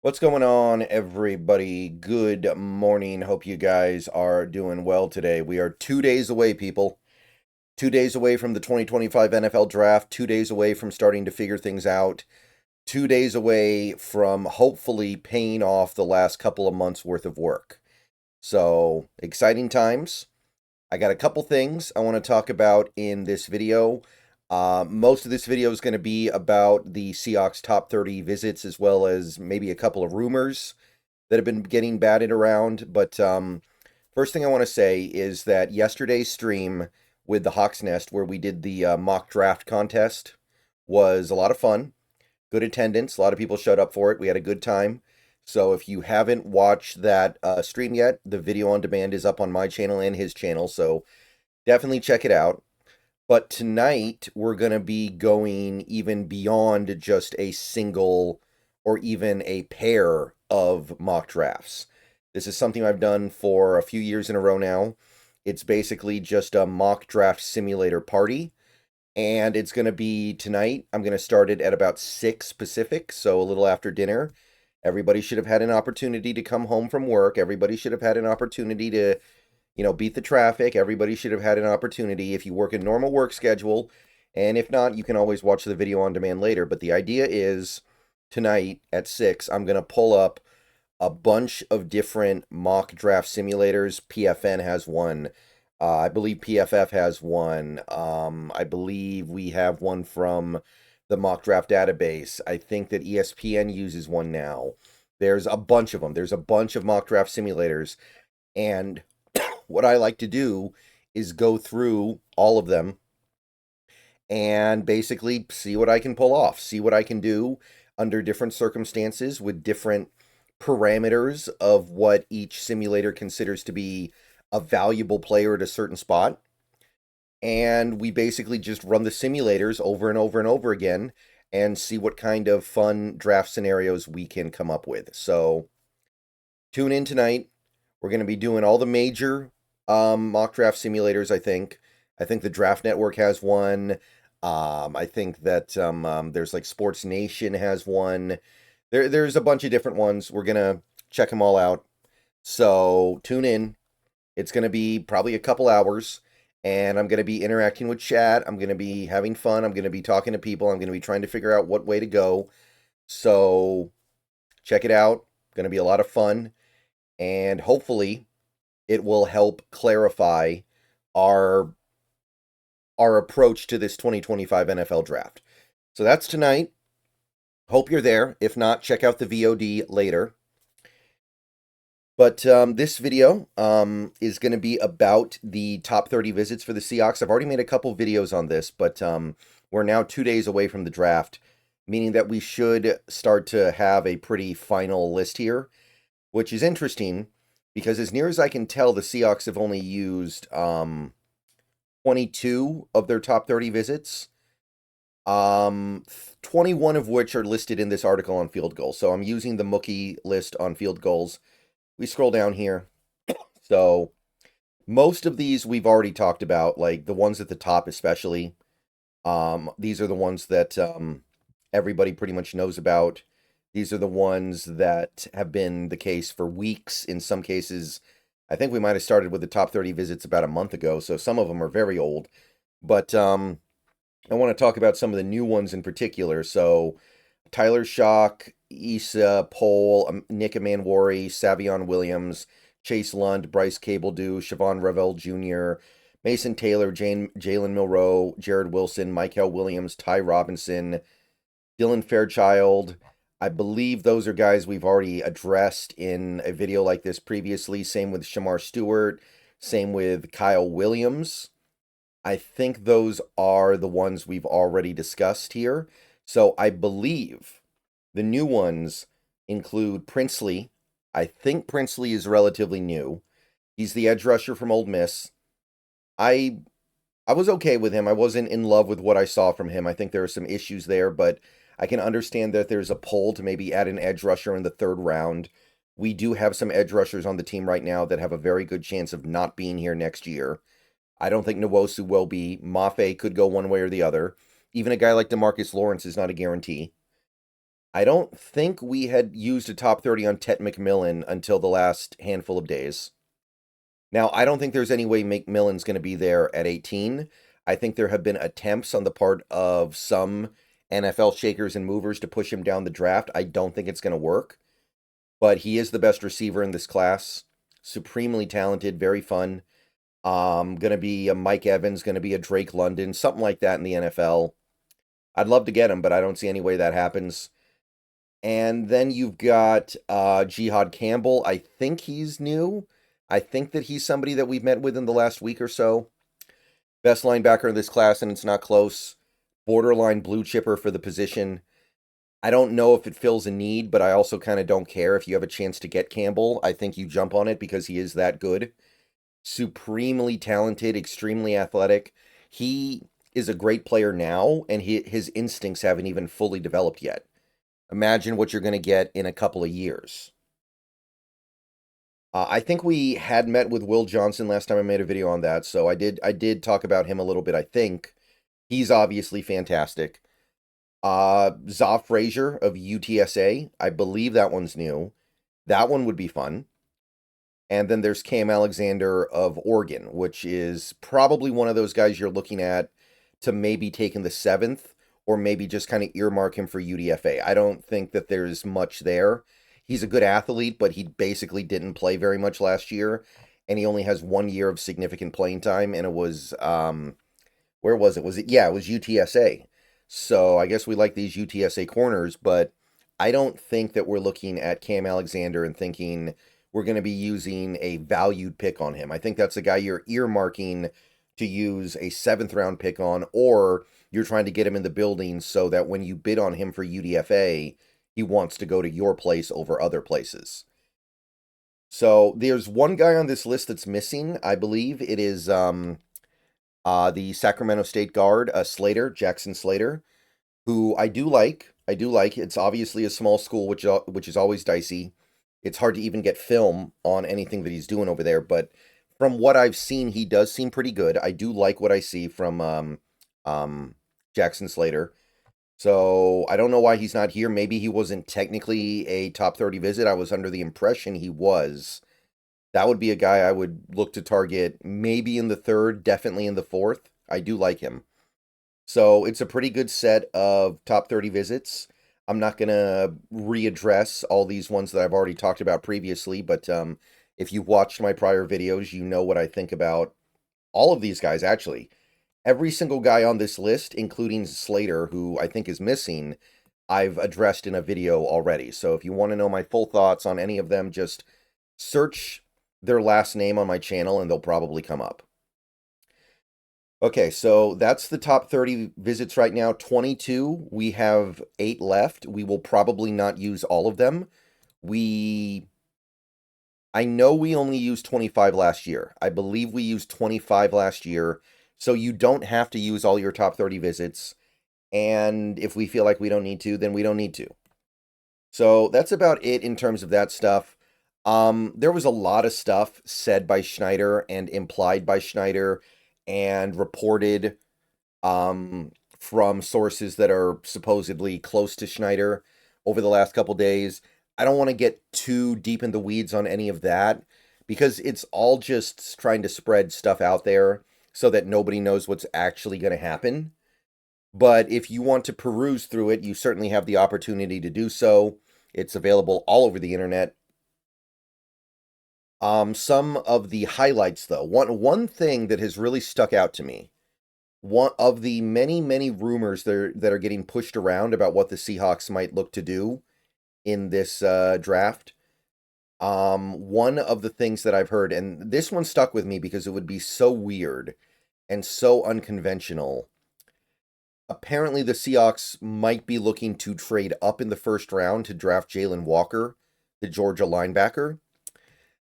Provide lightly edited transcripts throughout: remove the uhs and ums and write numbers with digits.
What's going on, everybody? Good morning. Hope you guys are doing well today. We are 2 days away, people. 2 days away from the 2025 NFL draft, 2 days away from starting to figure things out, 2 days away from hopefully paying off the last couple of months worth of work. So, exciting times. I got a couple things I want to talk about in this video. Most of this video is going to be about the Seahawks top 30 visits, as well as maybe a couple of rumors that have been getting batted around. But first thing I want to say is that yesterday's stream with the Hawks Nest, where we did the mock draft contest, was a lot of fun. Good attendance. A lot of people showed up for it. We had a good time. So if you haven't watched that stream yet, the video on demand is up on my channel and his channel. So definitely check it out. But tonight, we're going to be going even beyond just a single or even a pair of mock drafts. This is something I've done for a few years in a row now. It's basically just a mock draft simulator party. And it's going to be tonight. I'm going to start it at about 6 Pacific, so a little after dinner. Everybody should have had an opportunity to come home from work. Everybody should have had an opportunity to beat the traffic. Everybody should have had an opportunity if you work a normal work schedule. And if not, you can always watch the video on demand later. But the idea is tonight at 6, I'm going to pull up a bunch of different mock draft simulators. PFN has one. I believe PFF has one. I believe we have one from the mock draft database. I think that ESPN uses one now. There's a bunch of them. There's a bunch of mock draft simulators. And what I like to do is go through all of them and basically see what I can pull off, see what I can do under different circumstances with different parameters of what each simulator considers to be a valuable player at a certain spot. And we basically just run the simulators over and over and over again and see what kind of fun draft scenarios we can come up with. So tune in tonight. We're going to be doing all the major mock draft simulators, I think. I think the Draft Network has one. I think that there's like Sports Nation has one. There's a bunch of different ones. We're going to check them all out. So tune in. It's going to be probably a couple hours. And I'm going to be interacting with chat. I'm going to be having fun. I'm going to be talking to people. I'm going to be trying to figure out what way to go. So check it out. Going to be a lot of fun. And hopefully it will help clarify our approach to this 2025 NFL draft. So that's tonight. Hope you're there. If not, check out the VOD later. But this video is going to be about the top 30 visits for the Seahawks. I've already made a couple videos on this, but we're now 2 days away from the draft, meaning that we should start to have a pretty final list here, which is interesting because as near as I can tell, the Seahawks have only used 22 of their top 30 visits, 21 of which are listed in this article on field goals. So I'm using the Mookie list on field goals. We scroll down here. So most of these we've already talked about, like the ones at the top especially. These are the ones that everybody pretty much knows about. These are the ones that have been the case for weeks. In some cases, I think we might have started with the top 30 visits about a month ago, so some of them are very old. But I want to talk about some of the new ones in particular. So Tyler Shock, Issa Pohl, Nick Manwari, Savion Williams, Chase Lund, Bryce Cabledew, Siobhan Revel Jr., Mason Taylor, Jalen Milroe, Jared Wilson, Michael Williams, Ty Robinson, Dylan Fairchild. I believe those are guys we've already addressed in a video like this previously. Same with Shamar Stewart. Same with Kyle Williams. I think those are the ones we've already discussed here. So I believe the new ones include Princely. I think Princely is relatively new. He's the edge rusher from Ole Miss. I was okay with him. I wasn't in love with what I saw from him. I think there are some issues there, but I can understand that there's a pull to maybe add an edge rusher in the 3rd round. We do have some edge rushers on the team right now that have a very good chance of not being here next year. I don't think Nwosu will be. Mafe could go one way or the other. Even a guy like DeMarcus Lawrence is not a guarantee. I don't think we had used a top 30 on Tet McMillan until the last handful of days. Now, I don't think there's any way McMillan's going to be there at 18. I think there have been attempts on the part of some NFL shakers and movers to push him down the draft. I don't think it's going to work, but he is the best receiver in this class. Supremely talented, very fun. Going to be a Mike Evans, going to be a Drake London, something like that in the NFL. I'd love to get him, but I don't see any way that happens. And then you've got Jihad Campbell. I think he's new. I think that he's somebody that we've met with in the last week or so. Best linebacker in this class, and it's not close. Borderline blue chipper for the position. I don't know if it fills a need, but I also kind of don't care. If you have a chance to get Campbell, I think you jump on it because he is that good. Supremely talented, extremely athletic. He is a great player now, and his instincts haven't even fully developed yet. Imagine what you're going to get in a couple of years. I think we had met with Will Johnson last time I made a video on that, so I did talk about him a little bit, I think. He's obviously fantastic. Zaw Frazier of UTSA, I believe that one's new. That one would be fun. And then there's Cam Alexander of Oregon, which is probably one of those guys you're looking at to maybe take in the 7th, or maybe just kind of earmark him for UDFA. I don't think that there's much there. He's a good athlete, but he basically didn't play very much last year, and he only has 1 year of significant playing time, and it was, where was it? Yeah, it was UTSA. So I guess we like these UTSA corners, but I don't think that we're looking at Cam Alexander and thinking we're going to be using a valued pick on him. I think that's a guy you're earmarking to use a 7th round pick on, or you're trying to get him in the building so that when you bid on him for UDFA, he wants to go to your place over other places. So there's one guy on this list that's missing. I believe it is the Sacramento State guard, Slater, Jackson Slater, who I do like. It's obviously a small school, which is always dicey. It's hard to even get film on anything that he's doing over there, but from what I've seen, he does seem pretty good. I do like what I see from Jackson Slater. So I don't know why he's not here. Maybe he wasn't technically a top 30 visit. I was under the impression he was. That would be a guy I would look to target maybe in the 3rd, definitely in the 4th. I do like him. So it's a pretty good set of top 30 visits. I'm not going to readdress all these ones that I've already talked about previously, but if you've watched my prior videos, you know what I think about all of these guys, actually. Every single guy on this list, including Slater, who I think is missing, I've addressed in a video already. So if you want to know my full thoughts on any of them, just search their last name on my channel and they'll probably come up. Okay, so that's the top 30 visits right now. 22. We have 8 left. We will probably not use all of them. I know we only used 25 last year. I believe we used 25 last year. So you don't have to use all your top 30 visits. And if we feel like we don't need to, then we don't need to. So that's about it in terms of that stuff. There was a lot of stuff said by Schneider and implied by Schneider and reported from sources that are supposedly close to Schneider over the last couple days. I don't want to get too deep in the weeds on any of that because it's all just trying to spread stuff out there so that nobody knows what's actually going to happen. But if you want to peruse through it, you certainly have the opportunity to do so. It's available all over the internet. Some of the highlights, though. One thing that has really stuck out to me, one of the many rumors that are getting pushed around about what the Seahawks might look to do in this draft. One of the things that I've heard, and this one stuck with me because it would be so weird and so unconventional. Apparently, the Seahawks might be looking to trade up in the 1st round to draft Jalen Walker, the Georgia linebacker.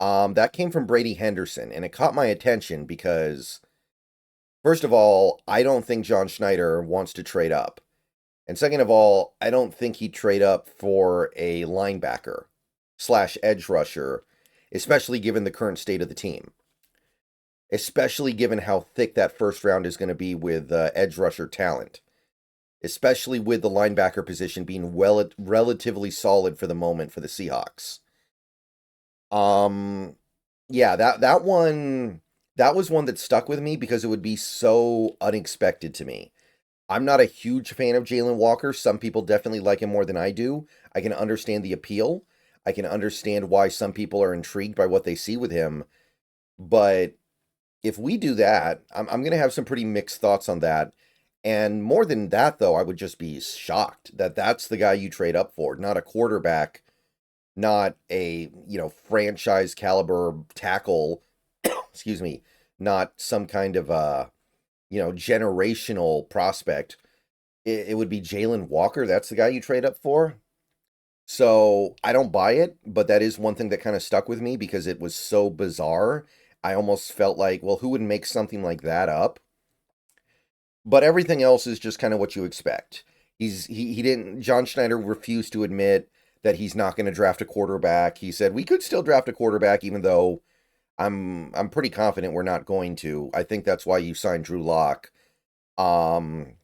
That came from Brady Henderson, and it caught my attention because, first of all, I don't think John Schneider wants to trade up. And second of all, I don't think he'd trade up for a linebacker / edge rusher, especially given the current state of the team. Especially given how thick that 1st round is going to be with edge rusher talent. especially with the linebacker position being relatively solid for the moment for the Seahawks. Yeah, that was one that stuck with me because it would be so unexpected to me. I'm not a huge fan of Jalen Walker. Some people definitely like him more than I do. I can understand the appeal. I can understand why some people are intrigued by what they see with him. But if we do that, I'm going to have some pretty mixed thoughts on that. And more than that, though, I would just be shocked that that's the guy you trade up for, not a quarterback, not a, franchise caliber tackle, excuse me, not some kind of generational prospect. It would be Jalen Walker. That's the guy you trade up for. So I don't buy it, but that is one thing that kind of stuck with me because it was so bizarre. I almost felt like, well, who would make something like that up? But everything else is just kind of what you expect. He didn't John Schneider refused to admit that he's not going to draft a quarterback. He said we could still draft a quarterback even though I'm pretty confident we're not going to. I think that's why you signed Drew Lock. Um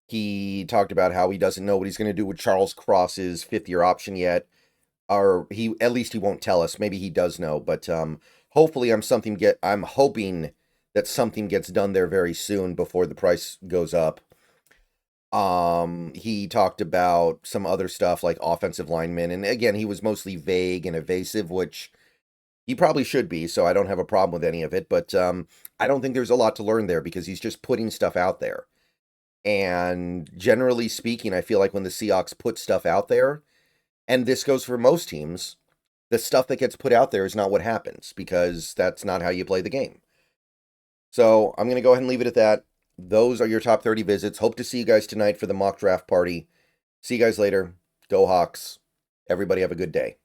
he talked about how he doesn't know what he's going to do with Charles Cross's fifth-year option yet, or he at least he won't tell us. Maybe he does know, but hopefully I'm hoping that something gets done there very soon before the price goes up. He talked about some other stuff like offensive linemen, and again, he was mostly vague and evasive, which he probably should be, so I don't have a problem with any of it, but I don't think there's a lot to learn there because he's just putting stuff out there. And generally speaking, I feel like when the Seahawks put stuff out there, and this goes for most teams, the stuff that gets put out there is not what happens because that's not how you play the game. So I'm going to go ahead and leave it at that. Those are your top 30 visits. Hope to see you guys tonight for the mock draft party. See you guys later. Go Hawks. Everybody have a good day.